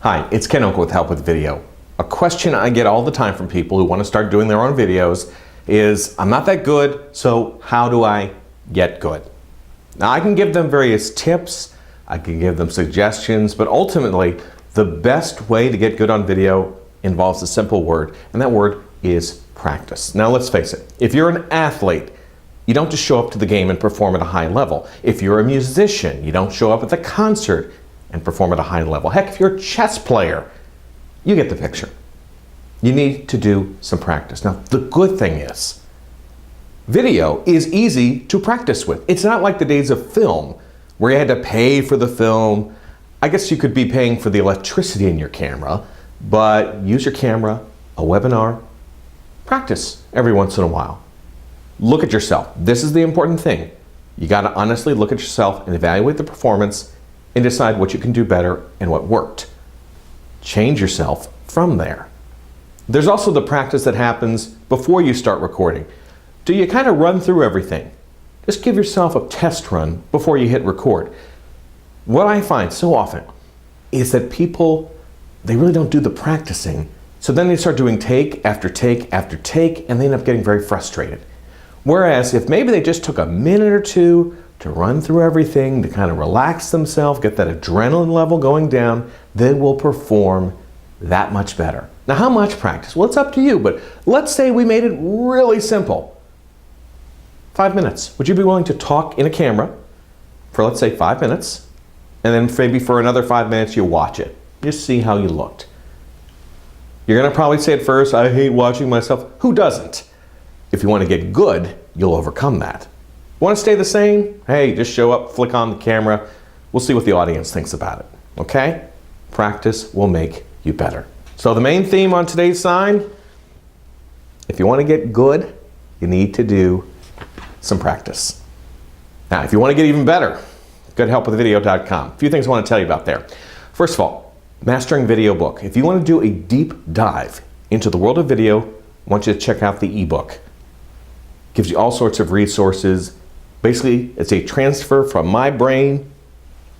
Hi, it's Ken Okel with Help with Video. A question I get all the time from people who want to start doing their own videos is, I'm not that good, so how do I get good? Now I can give them various tips, I can give them suggestions, but ultimately the best way to get good on video involves a simple word, and that word is practice. Now let's face it, if you're an athlete, you don't just show up to the game and perform at a high level. If you're a musician, you don't show up at the concert and perform at a high level. Heck, if you're a chess player, you get the picture. You need to do some practice. Now, the good thing is, video is easy to practice with. It's not like the days of film where you had to pay for the film. I guess you could be paying for the electricity in your camera, but use your camera, a webinar, practice every once in a while. Look at yourself. This is the important thing. You got to honestly look at yourself and evaluate the performance and decide what you can do better and what worked. Change yourself from there. There's also the practice that happens before you start recording. Do you kind of run through everything? Just give yourself a test run before you hit record. What I find so often is that people, they really don't do the practicing, so then they start doing take after take after take, and they end up getting very frustrated. Whereas if maybe they just took a minute or two to run through everything, to kind of relax themselves, get that adrenaline level going down, they will perform that much better. Now, how much practice? Well, it's up to you, but let's say we made it really simple. 5 minutes. Would you be willing to talk in a camera for, let's say, 5 minutes, and then maybe for another 5 minutes you watch it? Just see how you looked. You're going to probably say at first, I hate watching myself. Who doesn't? If you want to get good, you'll overcome that. Want to stay the same? Hey, just show up, flick on the camera. We'll see what the audience thinks about it. Okay? Practice will make you better. So the main theme on today's sign, if you want to get good, you need to do some practice. Now, if you want to get even better, go to helpwithvideo.com. A few things I want to tell you about there. First of all, Mastering Video book. If you want to do a deep dive into the world of video, I want you to check out the ebook. Gives you all sorts of resources. Basically, it's a transfer from my brain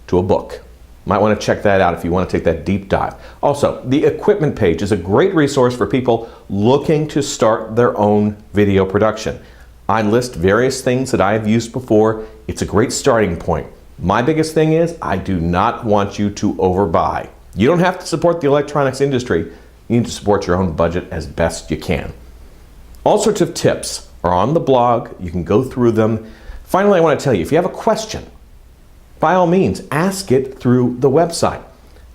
to a book. Might want to check that out if you want to take that deep dive. Also, the equipment page is a great resource for people looking to start their own video production. I list various things that I have used before. It's a great starting point. My biggest thing is I do not want you to overbuy. You don't have to support the electronics industry. You need to support your own budget as best you can. All sorts of tips are on the blog. You can go through them. Finally, I want to tell you, if you have a question, by all means, ask it through the website.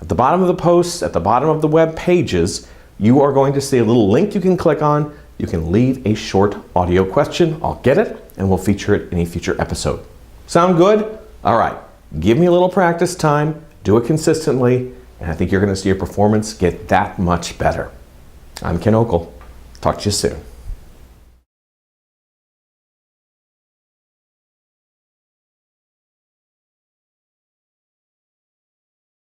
At the bottom of the posts, at the bottom of the web pages, you are going to see a little link you can click on. You can leave a short audio question. I'll get it, and we'll feature it in a future episode. Sound good? All right. Give me a little practice time. Do it consistently, and I think you're going to see your performance get that much better. I'm Ken Okel. Talk to you soon.